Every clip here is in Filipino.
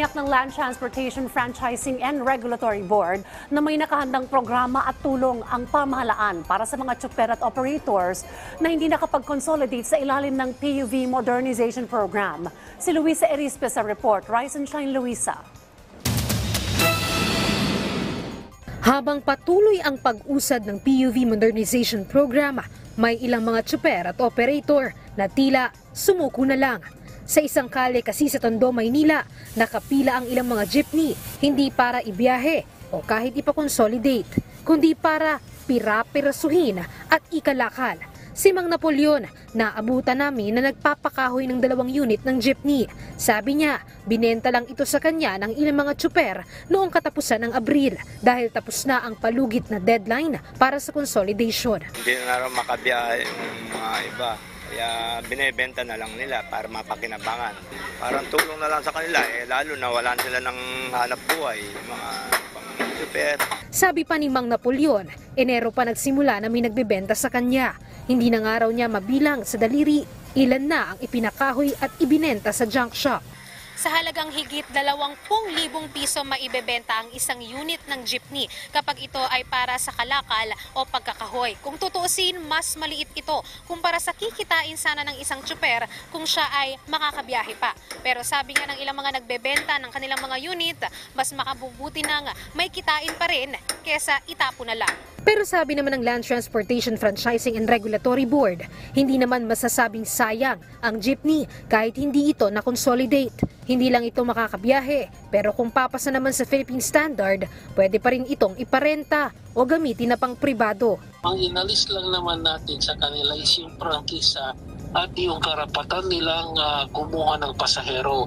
Tiniyak ng Land Transportation Franchising and Regulatory Board na may nakahandang programa at tulong ang pamahalaan para sa mga tsuper at operators na hindi nakapag-consolidate sa ilalim ng PUV Modernization Program. Si Luisa Erispe sa report. Rise and shine, Luisa. Habang patuloy ang pag-usad ng PUV Modernization Program, may ilang mga tsuper at operator na tila sumuko na lang. Sa isang kalye kasi sa Tondo, Maynila, nakapila ang ilang mga jeepney, hindi para ibiyahe o kahit ipakonsolidate, kundi para pirapirasuhin at ikalakal. Si Mang Napoleon, naabutan namin na nagpapakahoy ng 2 unit ng jeepney. Sabi niya, binenta lang ito sa kanya ng ilang mga tsuper noong katapusan ng Abril dahil tapos na ang palugit na deadline para sa consolidation. Hindi na raw makabiyahe yung mga iba. Kaya binebenta na lang nila para mapakinabangan. Parang tulong na lang sa kanila, lalo na wala sila ng hanap buhay, mga pang-super. Sabi pa ni Mang Napoleon, Enero pa nagsimula na may nagbebenta sa kanya. Hindi na nga raw niya mabilang sa daliri ilan na ang ipinakahoy at ibinenta sa junk shop. Sa halagang higit 20,000 piso maibebenta ang isang unit ng jeepney kapag ito ay para sa kalakal o pagkakahoy. Kung tutuusin, mas maliit ito kumpara sa kikitain sana ng isang tsuper kung siya ay makakabiyahe pa. Pero sabi nga ng ilang mga nagbebenta ng kanilang mga unit, mas makabubuti nang may kitain pa rin kesa itapo na lang. Pero sabi naman ng Land Transportation Franchising and Regulatory Board, hindi naman masasabing sayang ang jeepney kahit hindi ito na-consolidate. Hindi lang ito makakabiyahe, pero kung papasa naman sa Philippine Standard, pwede pa rin itong iparenta o gamitin na pang pribado. Ang inalis lang naman natin sa kanila is yung prangkisa at yung karapatan nilang kumuha ng pasahero.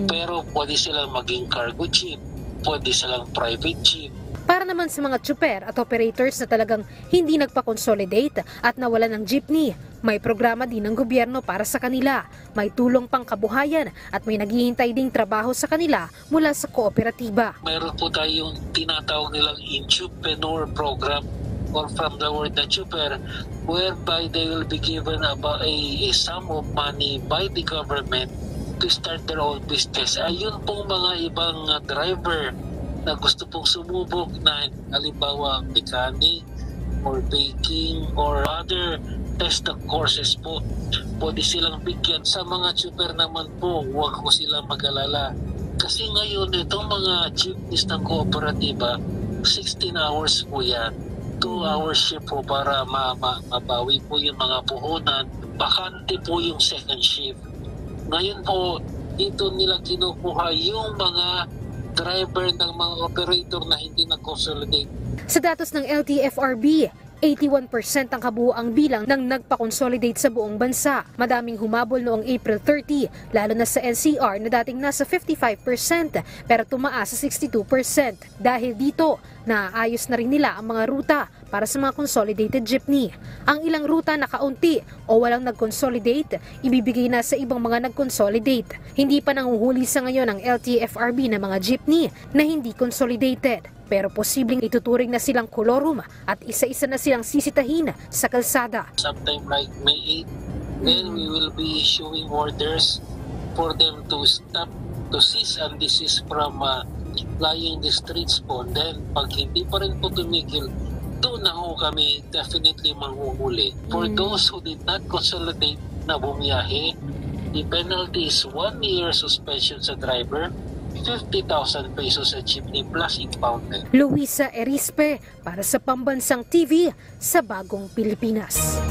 Pero pwede silang maging cargo jeep, pwede silang private jeep. Para naman sa mga tsuper at operators na talagang hindi nagpa-consolidate at nawalan ng jeepney, may programa din ng gobyerno para sa kanila. May tulong pang kabuhayan at may naghihintay ding trabaho sa kanila mula sa kooperatiba. Mayroon po tayong tinatawag nilang entrepreneur program or from the word na tsuper, whereby they will be given about a sum of money by the government to start their own business. Ayun pong mga ibang driver na gusto pong sumubok na halimbawa mechanic or baking or other test courses po, pwede silang bigyan. Sa mga tsuper naman po, huwag ko silang mag-alala. Kasi ngayon itong mga jeepneys ng kooperatiba, 16 hours po yan. 2 hours shift po para mabawi po yung mga puhunan. Bakante po yung second shift. Ngayon po, dito nila kinukuha yung mga driver ng mga operator na hindi na-consolidate. Sa datos ng LTFRB, 81% ang kabuuang bilang ng nagpa-consolidate sa buong bansa. Madaming humabol noong April 30, lalo na sa NCR na dating nasa 55% pero tumaas sa 62%. Dahil dito, naayos na rin nila ang mga ruta para sa mga consolidated jeepney. Ang ilang ruta na kaunti o walang nag-consolidate, ibibigay na sa ibang mga nag-consolidate. Hindi pa nanguhuli sa ngayon ang LTFRB na mga jeepney na hindi consolidated. Pero posibleng ituturing na silang kolorum at isa-isa na silang sisitahin sa kalsada. Sometime like May 8, then we will be issuing orders for them to stop, to cease and desist from plying the streets po. Then pag hindi pa rin po tumigil, doon na ho kami definitely manghuhuli. For those who did not consolidate na bumiyahe, the penalty is 1 year suspension sa driver, 50,000 pesos sa jeepney plus impounded. Luisa Erispe para sa Pambansang TV sa Bagong Pilipinas.